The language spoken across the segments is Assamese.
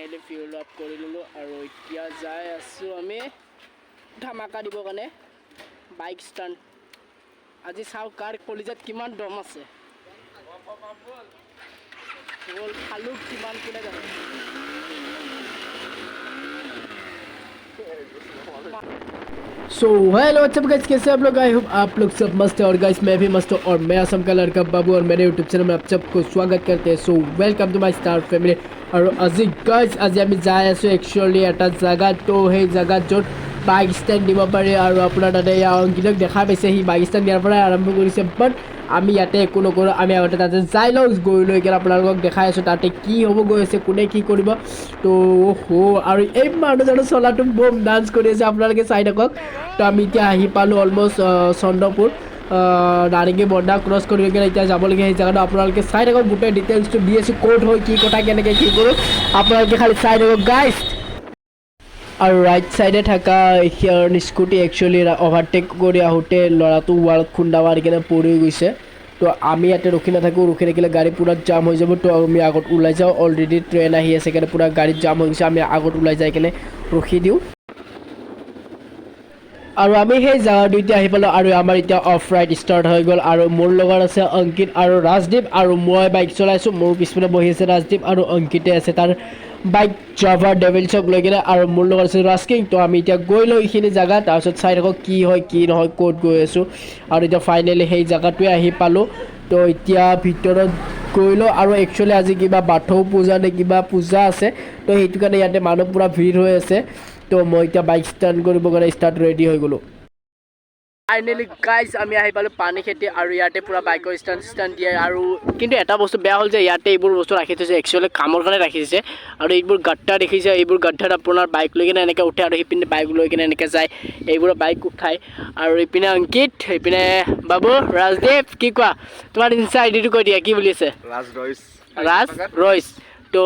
ফিউল আপ কৰি ল'লোঁ আৰু এতিয়া যাই আছোঁ আমি ধামাকা দিবৰ কাৰণে বাইক ষ্টাণ্ট। আজি চাওঁ কাৰ কলিজাত কিমান দম আছে, খালোঁ কিমান কোনে জানে। सो हेलो व्हाट्सअप गाइस, कैसे आप लोग? आई होप आप लोग सब मस्त है और गाइस मैं भी मस्त हूँ और मैं असम का लड़का बाबू और मेरे यूट्यूब चैनल में आप सबको स्वागत करते हैं। So welcome to my star family. और আজি गाइस আজি আমি যাই আছোঁ একচুৱেলি এটা জেগাত। তো সেই জেগাত য'ত বাইক ষ্টেণ্ড দিব পাৰি আৰু আপোনাৰ তাতে অংকিতক দেখা পাইছে সি বাইক ষ্টেণ্ড দিয়াৰ পৰাই আৰম্ভ কৰিছে, বাট আমি ইয়াতে একো নকৰোঁ। আমি আগতে তাতে যাই লওঁ, গৈ লৈ কিনে আপোনালোকক দেখাই আছোঁ তাতে কি হ'ব গৈ আছে, কোনে কি কৰিব। তো আৰু এই মানুহজনৰ চলাটো বম ডান্স কৰি আছে, আপোনালোকে চাই থাকক। তো আমি এতিয়া আহি পালোঁ অলমষ্ট চন্দ্ৰপুৰ নাৰেংগী বৰ্ডাৰ ক্ৰছ কৰি কিনে এতিয়া যাবলগীয়া সেই জেগাটো। আপোনালোকে চাই থাকক, গোটেই ডিটেইলছটো দি আছোঁ, ক'ত হয় কি কথা কেনেকৈ কি কৰোঁ, আপোনালোকে খালি চাই থাকক গাইছ। আৰু ৰাইট ছাইডে থকা স্কুটি একচুৱেলি অভাৰটেক কৰি আহোঁতে ল'ৰাটো ৱালত খুন্দা মাৰি কিনে পৰি গৈছে। তো আমি ইয়াতে ৰখি নাথাকোঁ, ৰখি থাকিলে গাড়ী পূৰা জাম হৈ যাব। তো আমি আগত ওলাই যাওঁ, অলৰেডি ট্ৰেইন আহি আছে কাৰণে পূৰা গাড়ীত জাম হৈ গৈছে। আমি আগত ওলাই যাই কিনে ৰখি দিওঁ আৰু আমি সেই জেগাটো এতিয়া আহি পালোঁ। আৰু আমাৰ এতিয়া অফ ৰাইড ষ্টাৰ্ট হৈ গ'ল আৰু মোৰ লগত আছে অংকিত আৰু ৰাজদীপ আৰু মই বাইক চলাইছোঁ। মোৰ পিছপিনে বহি আছে ৰাজদীপ আৰু অংকিতে আছে তাৰ বাইক ড্ৰাইভাৰ ডেভিলছক লৈ কিনে আৰু মোৰ লগত আছে ৰাস্কিং। তো আমি এতিয়া গৈ লওঁ এইখিনি জেগা, তাৰপিছত চাই থাকক কি হয় কি নহয়, ক'ত গৈ আছোঁ। আৰু এতিয়া ফাইনেলি সেই জেগাটোৱে আহি পালোঁ। তো এতিয়া ভিতৰত গৈ লওঁ আৰু একচুৱেলি আজি কিবা বাথৌ পূজা নে কিবা পূজা আছে, তো সেইটো কাৰণে ইয়াতে মানুহ পূৰা ভিৰ হৈ আছে। তো মই এতিয়া বাইক ষ্টাৰ্ট কৰিবৰ কাৰণে ৰেডি হৈ গ'লোঁ। ফাইনেলি গাইজ আমি আহি পালোঁ পানী খেতি আৰু ইয়াতে পূৰা বাইকৰ ষ্টাণ্ট দিয়ে। আৰু কিন্তু এটা বস্তু বেয়া হ'ল যে ইয়াতে এইবোৰ বস্তু ৰাখি থৈছে, একচুৱেলি কামৰ কাৰণে ৰাখি থৈছে। আৰু এইবোৰ গাড্ডা দেখিছে, এইবোৰ গাড্ডাত আপোনাৰ বাইক লৈ কিনে এনেকৈ উঠে আৰু সিপিনে বাইক লৈ কিনে এনেকৈ যায়, এইবোৰ বাইক উঠায়। আৰু এইপিনে অংকিত, সেইপিনে বাবু, ৰাজদীপ, কি কোৱা তোমাৰ ইনষ্টা আইডিটো কৈ দিয়া, কি বুলি আছে? ৰাজ ৰইচ। তো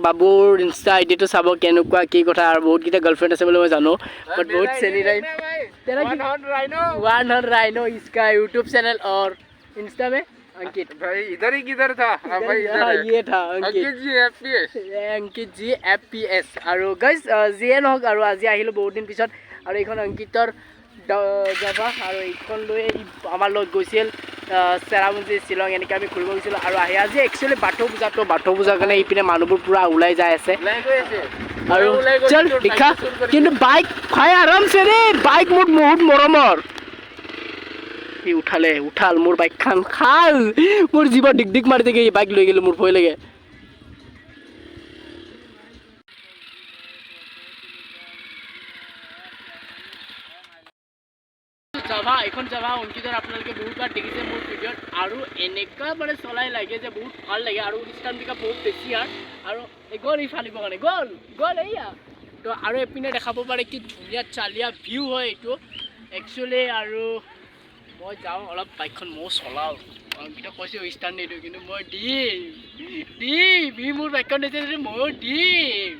বাবুৰ ইনষ্টা আইডিটো চাব কেনেকুৱা কি কথা। আৰু বহুতকেইটা গাৰ্লফ্ৰেণ্ড আছে বুলি মই জানো, বাট বহুত চেনি ৰাইন वन राइनो इसका यूट्यूब चैनल और इंस्टा में अंकित भाई इधर ही किधर था भाई ये था अंकित जी FPS। আৰু গাইজ যিয়ে নহওক আৰু আজি আহিলোঁ বহুত দিন পিছত। আৰু এইখন অংকিতৰ যাবা আৰু এইখন লৈ আমাৰ লগত গৈছিল চেৰাপুঞ্জী, শ্বিলং এনেকৈ আমি ঘূৰিব গৈছিলোঁ। আৰু আহি আজি একচুৱেলি বাথৌ পূজাৰ কাৰণে এইপিনে মানুহবোৰ পূৰা ওলাই যাই আছে। আৰু চল দেখা, কিন্তু বাইক খাই আৰামছে ৰে, বাইক মোৰ বহুত মৰমৰ। সি উঠাল মোৰ বাইকখন, খাল মোৰ জীৱন দিক মাৰি থাকে। এই বাইক লৈ গ'লে মোৰ ভয় লাগে। এখন যাবা অংকিতৰ আপোনালোকে বহুতবাৰ দেখিছে মোৰ ভিডিঅ'ত। আৰু এনেকুৱা মানে চলাই লাগে যে বহুত ভাল লাগে। আৰু ষ্টাণ্ট পিক আপ বহুত বেছি আৰু গ'ল ই ফালিবৰ কাৰণে, গ'ল এইয়া। তো আৰু এপিনে দেখাব পাৰে কি ধুনীয়া চালিয়া ভিউ হয় এইটো একচুৱেলি। আৰু মই যাওঁ অলপ, বাইকখন ময়ো চলাওঁ। অংকিতক কৈছোঁ ষ্টাণ্ট নিদিওঁ, কিন্তু মই দিম মোৰ বাইকখন নিদিয়ে যদি ময়ো দিম।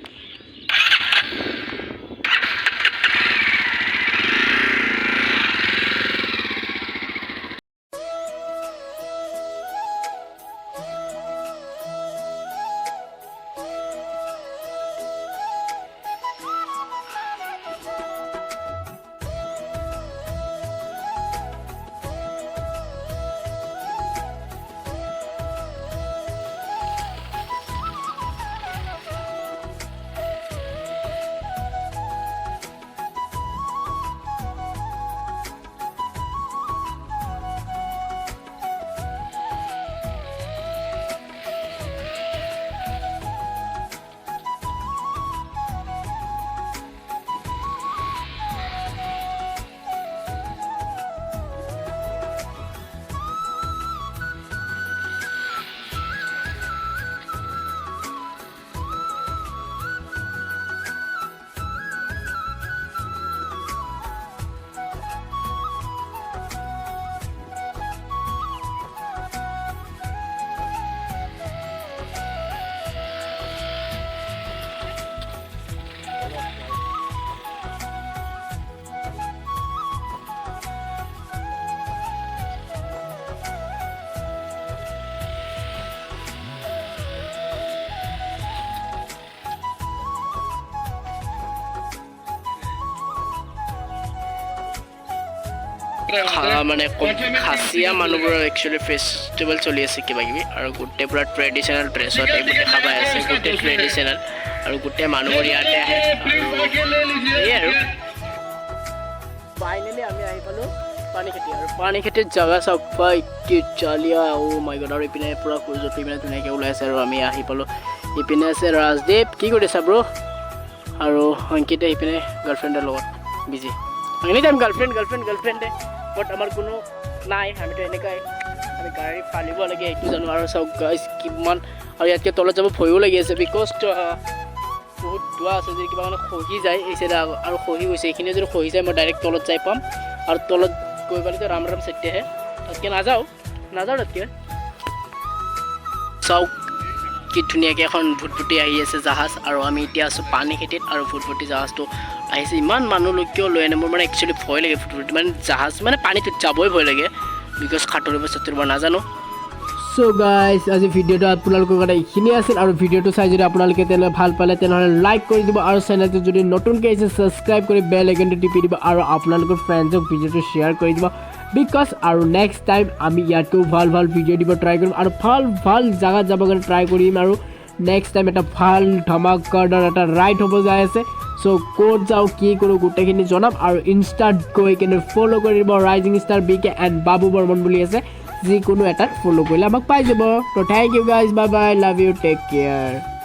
মানে খাচিয়া মানুহবোৰৰ একচুৱেলি ফেষ্টিভেল চলি আছে কিবা কিবি আৰু গোটেই পুৰা ট্ৰেডিশ্যনেল ড্ৰেছত এইবোৰ দেখা পাই আছে গোটেই ট্ৰেডিশ্যনেল আৰু গোটেই মানুহবোৰ ইয়াতে আহে আৰু ফাইনেলি আমি আহি পালোঁ পানীখেতি আৰু পানীখেতিত জাগা চাওক পাই কি চালিয়া মাই গড আৰু ইপিনে পূৰা সূৰ্যটো ইপিনে ধুনীয়াকৈ ওলাই আছে আৰু আমি আহি পালোঁ ইপিনে আছে ৰাজদীপ কি কৰিছা ব্ৰ আৰু অংকিতে ইপিনে গাৰ্লফ্ৰেণ্ডৰ লগত বিজি এনি টাইম গাৰ্লফ্ৰেণ্ডে বাট আমাৰ কোনো নাই আমিতো এনেকুৱাই আমি গাড়ী ফালিব লাগে এইটো জানো আৰু চাওক গাইজ কিমান আৰু ইয়াতকৈ তলত যাব ভয়ো লাগি আছে বিকজ বহুত দোৱা আছে যদি কিবা মানে খহি যায় এই চাইডে আৰু খহি গৈছে এইখিনি যদি খহি যায় মই ডাইৰেক্ট তলত যাই পাম আৰু তলত গৈ পালেতো ৰাম চেতিয়াহে তাতকৈ নাযাওঁ তাতকৈ চাওক কি ধুনীয়াকৈ এখন ভুটভুটি আহি আছে জাহাজ আৰু আমি এতিয়া আছোঁ পানীখেতিত আৰু ভুটভুটি জাহাজটো আহিছে ইমান মানুহ কিয় লৈ আনে মোৰ মানে একচুৱেলি ভয় লাগে ভুটভুটি মানে জাহাজ মানে পানীটোত যাবই ভয় লাগে বিকজ সাঁতুৰিব নাজানো চ' গাইজ আজি ভিডিঅ'টো আপোনালোকৰ কাৰণে এইখিনি আছিল আৰু ভিডিঅ'টো চাই যদি আপোনালোকে তেনেহ'লে ভাল পালে তেনেহ'লে লাইক কৰি দিব আৰু চেনেলটো যদি নতুনকৈ আহিছে ছাবস্ক্ৰাইব কৰি বেল আইকনটো টিপি দিব আৰু আপোনালোকৰ ফ্ৰেণ্ডছক ভিডিঅ'টো শ্বেয়াৰ কৰি দিব বিকজ আৰু নেক্সট টাইম আমি ইয়াতকৈও ভাল ভিডিঅ' দিব ট্ৰাই কৰিম আৰু ভাল জেগাত যাব কাৰণে ট্ৰাই কৰিম আৰু নেক্সট টাইম এটা ভাল ধমাকাদাৰ এটা ৰাইড হ'ব যাই আছে চ' ক'ত যাওঁ কি কৰোঁ গোটেইখিনি জনাম আৰু ইনষ্টাত গৈ কিনে ফ'ল' কৰি দিব ৰাইজিং ষ্টাৰ BK এণ্ড বাবু বৰ্মন বুলি আছে যিকোনো এটাত ফ'ল' কৰিলে আমাক পাই যাব ত' thank you guys bye bye love you take care